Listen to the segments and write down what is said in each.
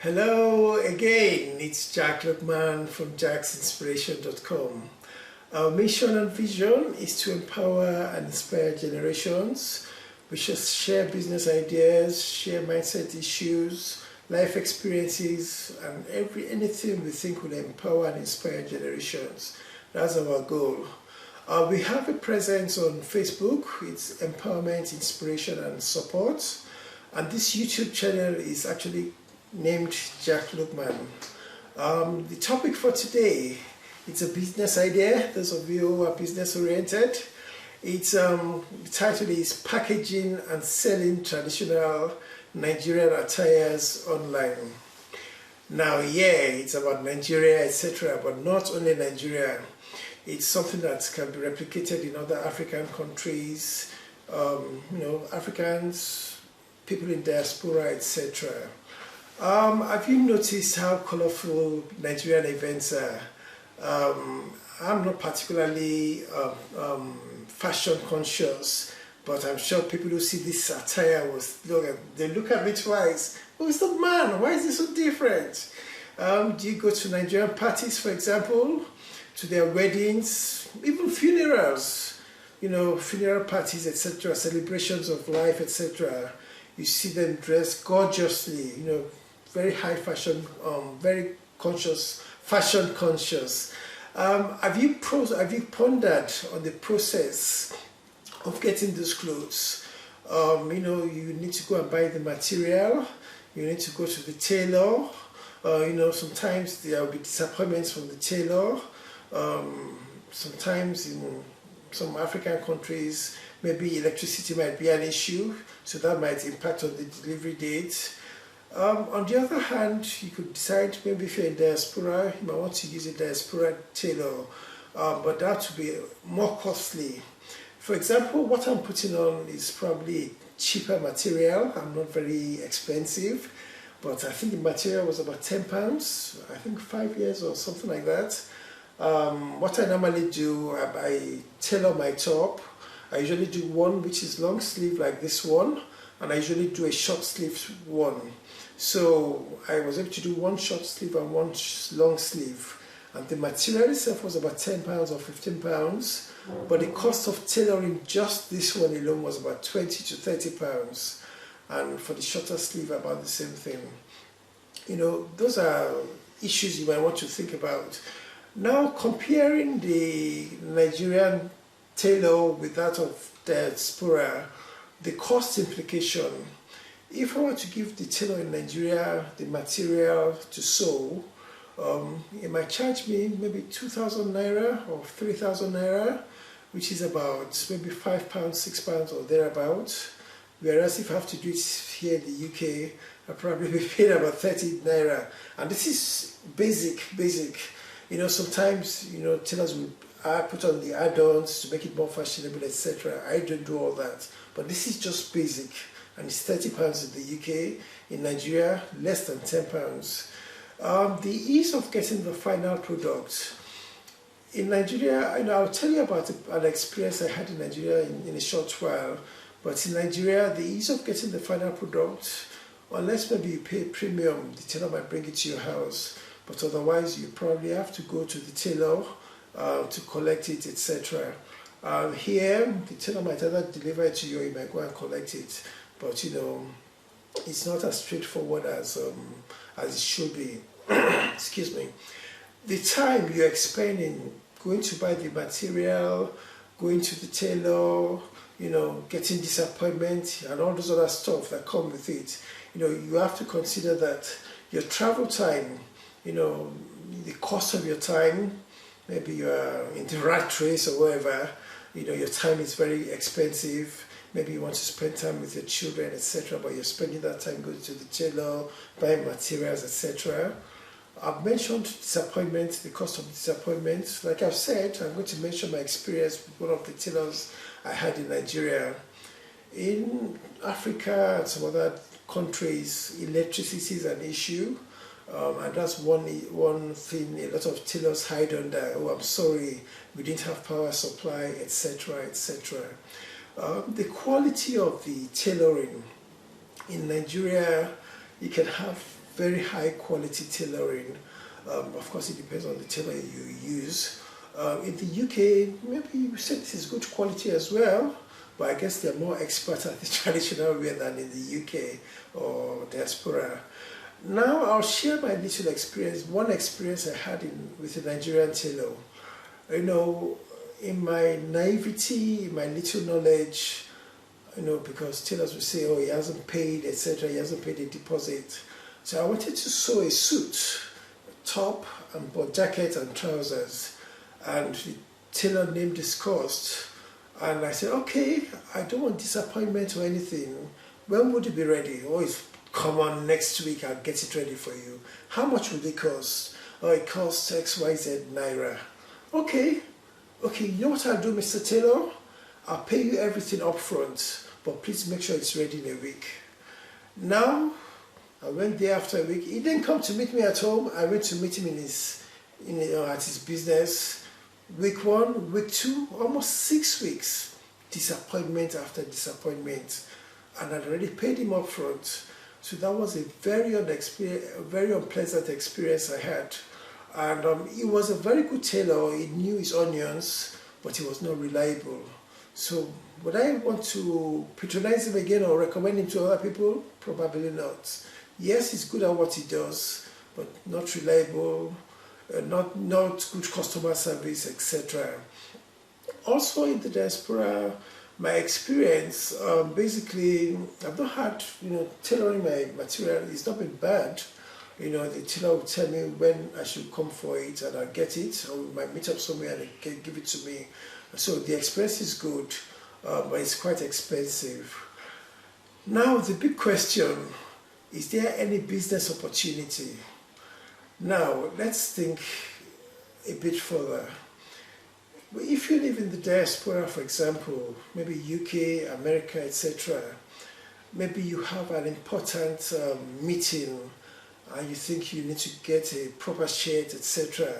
Hello again, it's Jack Lookman from jacksinspiration.com. Our mission and vision is to empower and inspire generations. We shall share business ideas, share mindset issues, life experiences, and anything we think will empower and inspire generations. That's our goal. We have a presence on Facebook. It's Empowerment, Inspiration and Support. And this YouTube channel is actually named Jack Lookman. The topic for today, it's a business idea. Those of you who are business oriented, it's the title is Packaging and Selling Traditional Nigerian Attires Online. Now, it's about Nigeria, etc., but not only Nigeria. It's something that can be replicated in other African countries, Africans, people in diaspora, etc. Have you noticed how colorful Nigerian events are? I'm not particularly fashion conscious, but I'm sure people who see this attire they look at me twice. Oh, it's not man. Why is this so different? Do you go to Nigerian parties, for example, to their weddings, even funerals, funeral parties, etc., celebrations of life, etc. You see them dressed gorgeously, very high fashion, very conscious, fashion conscious. Have you pondered on the process of getting those clothes? You need to go and buy the material. You need to go to the tailor. Sometimes there will be disappointments from the tailor. Sometimes in some African countries, maybe electricity might be an issue, so that might impact on the delivery date. On the other hand, you could decide maybe if you're in diaspora, you might want to use a diaspora tailor, but that would be more costly. For example, what I'm putting on is probably cheaper material. I'm not very expensive, but I think the material was about £10, I think 5 years or something like that. What I normally do, I tailor my top. I usually do one which is long sleeve like this one, and I usually do a short sleeve one. So I was able to do one short sleeve and one long sleeve, and the material itself was about £10 or £15, but the cost of tailoring just this one alone was about £20 to £30, and for the shorter sleeve about the same thing. Those are issues you might want to think about. Now, comparing the Nigerian tailor with that of diaspora, the cost implication. If I were to give the tailor in Nigeria the material to sew, it might charge me maybe 2,000 naira or 3,000 naira, which is about maybe £5, £6 or thereabouts. Whereas if I have to do it here in the UK, I'll probably be paying about 30 naira. And this is basic. Sometimes, tailors will put on the add-ons to make it more fashionable, etc. I don't do all that. But this is just basic. And it's £30 in the UK. In Nigeria, less than £10. The ease of getting the final product. In Nigeria, I'll tell you about an experience I had in Nigeria in a short while. But in Nigeria, the ease of getting the final product, unless maybe you pay a premium, the tailor might bring it to your house. But otherwise, you probably have to go to the tailor to collect it, etc. Here, the tailor might either deliver it to you or you might go and collect it. But, it's not as straightforward as it should be. Excuse me. The time you're expending going to buy the material, going to the tailor, getting disappointment and all those other stuff that come with it, you have to consider that your travel time, the cost of your time, maybe you're in the rat race or whatever, your time is very expensive. Maybe you want to spend time with your children, etc., but you're spending that time going to the tailor, buying materials, etc. I've mentioned disappointment, the cost of disappointment. Like I've said, I'm going to mention my experience with one of the tailors I had in Nigeria. In Africa and some other countries, electricity is an issue. And that's one thing a lot of tailors hide under. Oh, I'm sorry, we didn't have power supply, etc., etc. The quality of the tailoring in Nigeria, you can have very high quality tailoring. Of course, it depends on the tailor you use. In the UK, maybe you said this is good quality as well, but I guess they're more expert at the traditional wear than in the UK or diaspora. Now I'll share my little experience, one experience I had with a Nigerian tailor. You know, in my naivety, in my little knowledge, you know, because tailors will say, oh, he hasn't paid, etc., he hasn't paid a deposit. So I wanted to sew a suit, a top, and both jacket and trousers. And the tailor named this cost. And I said, okay, I don't want disappointment or anything. When would it be ready? Oh, it's come on next week, I'll get it ready for you. How much would it cost? Oh, it costs XYZ Naira. Okay, you know what I'll do, Mr. Tailor? I'll pay you everything up front, but please make sure it's ready in a week. Now, I went there after a week. He didn't come to meet me at home. I went to meet him at his business. Week 1, week 2, almost 6 weeks. Disappointment after disappointment. And I'd already paid him up front. So that was a very unpleasant experience I had. And he was a very good tailor. He knew his onions, but he was not reliable. So would I want to patronize him again or recommend him to other people? Probably not. Yes, he's good at what he does, but not reliable, not good customer service, etc. Also in the diaspora, my experience, basically, I've not had, tailoring my material, it's not been bad. The tailor will tell me when I should come for it and I'll get it, or we might meet up somewhere and they can give it to me. So the experience is good, but it's quite expensive. Now the big question, is there any business opportunity? Now let's think a bit further. If you live in the diaspora, for example, maybe UK, America, etc., maybe you have an important meeting and you think you need to get a proper shirt, etc.,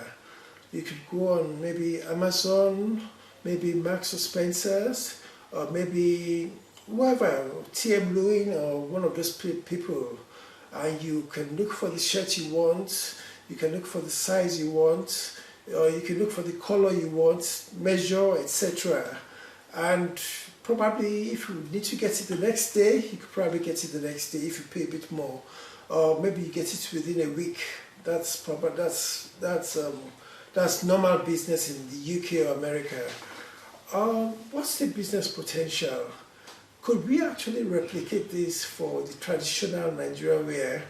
you could go on maybe Amazon, maybe Marks or Spencer's, or maybe whoever, TM Lewin or one of those people, and you can look for the shirt you want, you can look for the size you want, or you can look for the color you want, measure, etc. And probably if you need to get it the next day, you could probably get it the next day if you pay a bit more. Or maybe you get it within a week. That's normal business in the UK or America. What's the business potential? Could we actually replicate this for the traditional Nigerian wear?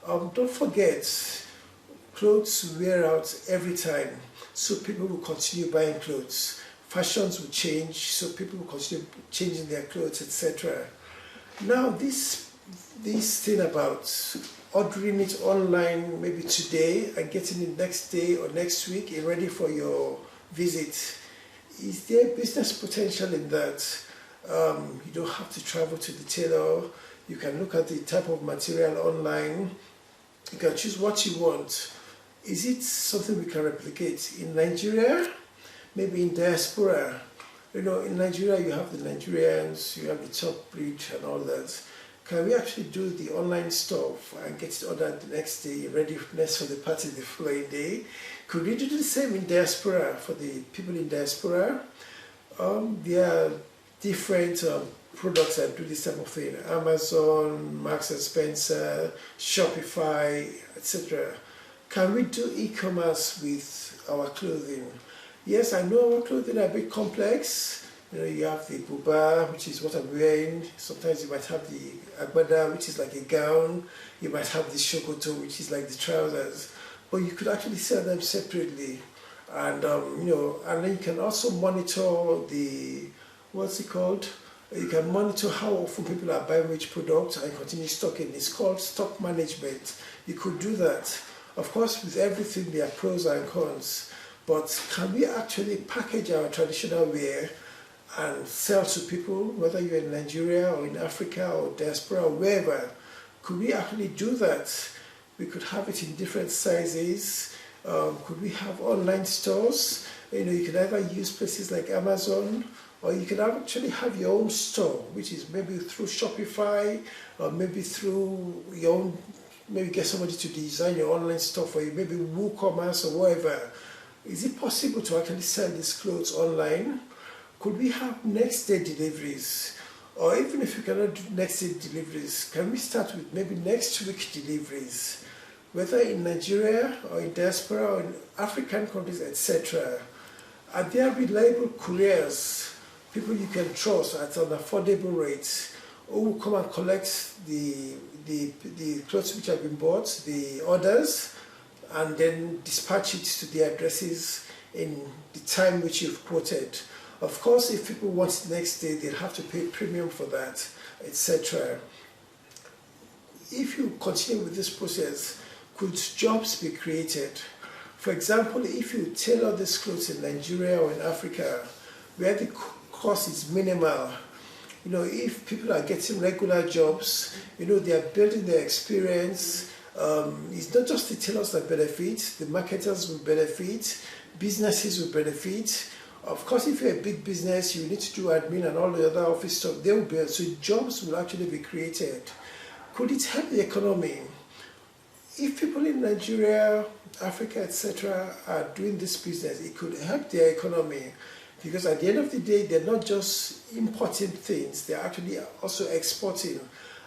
Don't forget, clothes wear out every time, so people will continue buying clothes. Fashions will change, so people will continue changing their clothes, etc. Now this thing about ordering it online maybe today and getting it next day or next week and ready for your visit, is there business potential in that? You don't have to travel to the tailor. You can look at the type of material online. You can choose what you want. Is it something we can replicate in Nigeria? Maybe in diaspora. In Nigeria you have the Nigerians, you have the top breed and all that. Can we actually do the online stuff and get it ordered the next day, readiness for the party the following day? Could we do the same in diaspora for the people in diaspora? There are different products that do this type of thing. Amazon, Marks and Spencer, Shopify, etc. Can we do e-commerce with our clothing? Yes, I know our clothing are a bit complex. You have the buba, which is what I'm wearing. Sometimes you might have the agbada, which is like a gown. You might have the shokoto, which is like the trousers. But you could actually sell them separately. And, and then you can also monitor the, what's it called? You can monitor how often people are buying which product and continue stocking. It's called stock management. You could do that. Of course, with everything, there are pros and cons. But can we actually package our traditional wear and sell to people, whether you're in Nigeria or in Africa or diaspora or wherever? Could we actually do that? We could have it in different sizes. Could we have online stores? You could either use places like Amazon, or you could actually have your own store, which is maybe through Shopify, or maybe through your own maybe get somebody to design your online store for you, maybe WooCommerce or whatever. Is it possible to actually sell these clothes online? Could we have next day deliveries? Or even if you cannot do next day deliveries, can we start with maybe next week deliveries? Whether in Nigeria or in diaspora or in African countries, etc. Are there reliable couriers, people you can trust at an affordable rate, who will come and collect the clothes which have been bought, the orders, and then dispatch it to the addresses in the time which you've quoted? Of course, if people want it next day, they'll have to pay premium for that, etc. If you continue with this process, could jobs be created? For example, if you tailor these clothes in Nigeria or in Africa, where the cost is minimal, if people are getting regular jobs, they are building their experience. It's not just the tailors that benefit, the marketers will benefit, businesses will benefit. Of course, if you're a big business, you need to do admin and all the other office stuff. They will be, so jobs will actually be created. Could it help the economy? If people in Nigeria, Africa, etc. are doing this business, it could help their economy, because at the end of the day, they're not just importing things, they're actually also exporting.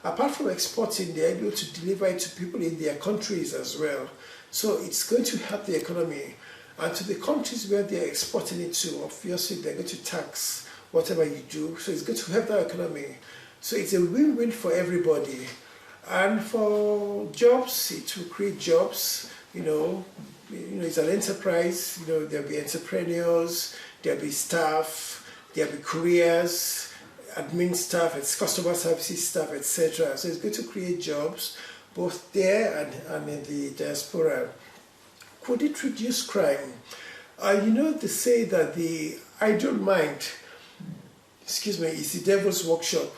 Apart from exporting, they're able to deliver it to people in their countries as well. So it's going to help the economy. And to the countries where they're exporting it to, obviously they're going to tax whatever you do. So it's going to help their economy. So it's a win-win for everybody. And for jobs, it will create jobs. It's an enterprise. There'll be entrepreneurs, there'll be staff, there'll be couriers, admin staff, it's customer services staff, etc. So it's going to create jobs both there and in the diaspora. Could it reduce crime? They say that the idle mind, is the devil's workshop.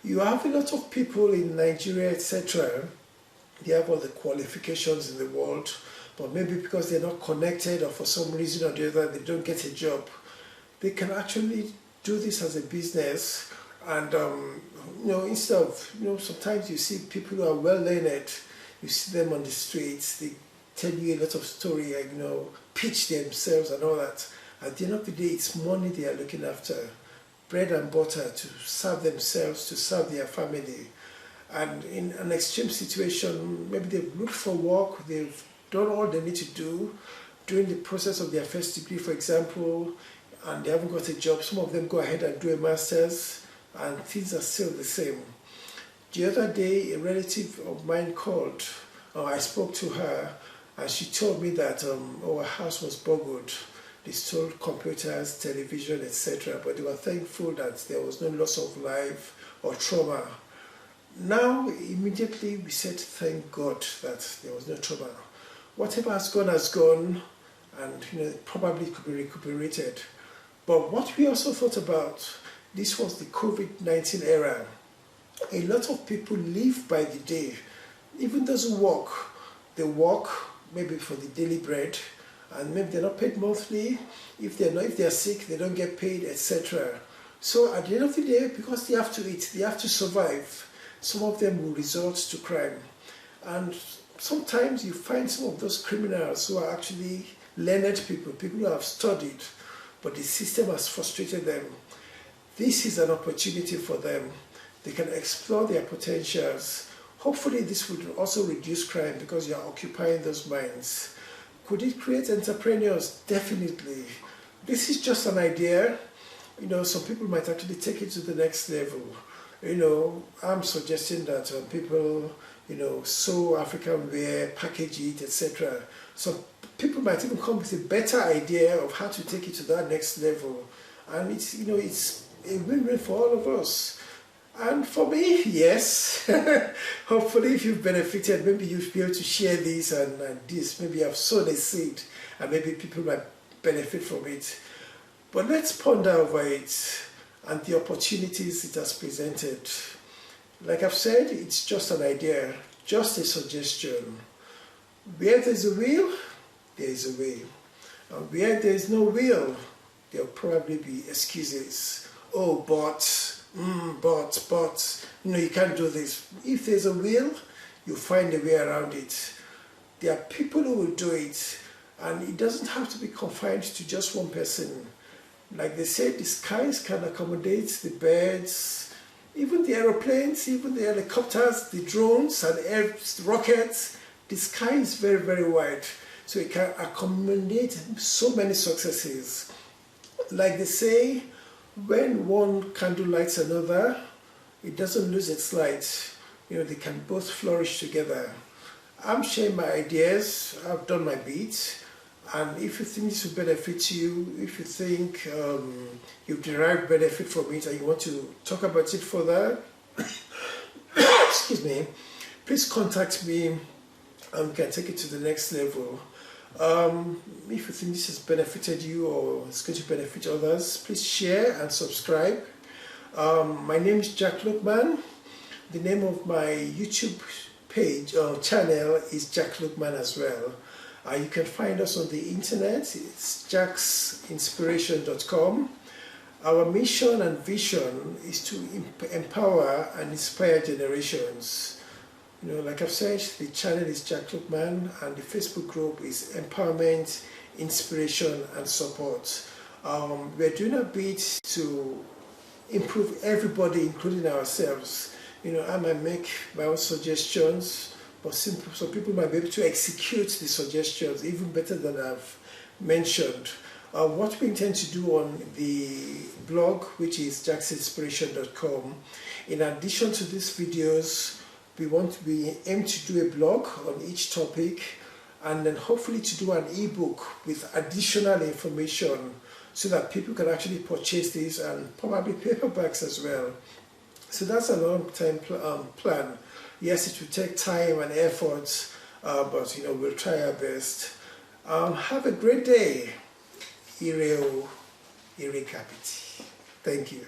You have a lot of people in Nigeria, etc. They have all the qualifications in the world, but maybe because they're not connected or for some reason or the other, they don't get a job. They can actually do this as a business, and instead of, sometimes you see people who are well learned, you see them on the streets, they tell you a lot of story, pitch themselves and all that. At the end of the day, it's money they are looking after, bread and butter to serve themselves, to serve their family. And in an extreme situation, maybe they've looked for work, they've done all they need to do during the process of their first degree, for example, and they haven't got a job. Some of them go ahead and do a master's, and things are still the same. The other day, a relative of mine called, I spoke to her, and she told me that our house was burgled. They stole computers, television, etc. But they were thankful that there was no loss of life or trauma. Now, immediately we said, thank God that there was no trauma. Whatever has gone, and probably could be recuperated. But what we also thought about, this was the COVID-19 era. A lot of people live by the day. Even those who work, they work maybe for the daily bread, and maybe they're not paid monthly. If they're sick, they don't get paid, etc. So at the end of the day, because they have to eat, they have to survive, some of them will resort to crime. And sometimes you find some of those criminals who are actually learned people who have studied, but the system has frustrated them. This is an opportunity for them. They can explore their potentials. Hopefully this would also reduce crime because you are occupying those minds. Could it create entrepreneurs? Definitely. This is just an idea. Some people might actually take it to the next level. I'm suggesting that people, sew African wear, package it, etc. So people might even come with a better idea of how to take it to that next level. And it's a win-win for all of us. And for me, yes. Hopefully if you've benefited, maybe you'll be able to share this and this. Maybe I've sown a seed and maybe people might benefit from it. But let's ponder over it and the opportunities it has presented. Like I've said, it's just an idea, just a suggestion. Where there's a will, there is a way. And where there is no will, there'll probably be excuses. Oh, but, you can't do this. If there's a will, you find a way around it. There are people who will do it, and it doesn't have to be confined to just one person. Like they said, the skies can accommodate the birds, even the aeroplanes, even the helicopters, the drones and rockets. The sky is very, very wide, so it can accommodate so many successes. Like they say, when one candle lights another, it doesn't lose its light. They can both flourish together. I'm sharing my ideas, I've done my bit, and if you think this will benefit you, if you think you've derived benefit from it and you want to talk about it further, excuse me, please contact me and we can take it to the next level. If you think this has benefited you or it's going to benefit others, please share and subscribe. My name is Jack Lookman. The name of my YouTube page or channel is Jack Lookman as well. You can find us on the internet. It's jacksinspiration.com. Our mission and vision is to empower and inspire generations. Like I've said, the channel is Jack Lookman and the Facebook group is Empowerment, Inspiration and Support. We're doing a bit to improve everybody, including ourselves. I might make my own suggestions, but some people might be able to execute the suggestions even better than I've mentioned. What we intend to do on the blog, which is jacksinspiration.com, in addition to these videos, we aim to do a blog on each topic, and then hopefully to do an ebook with additional information so that people can actually purchase these, and probably paperbacks as well. So that's a long-term plan. Yes, it will take time and effort, but we'll try our best. Have a great day. Ire capiti. Thank you.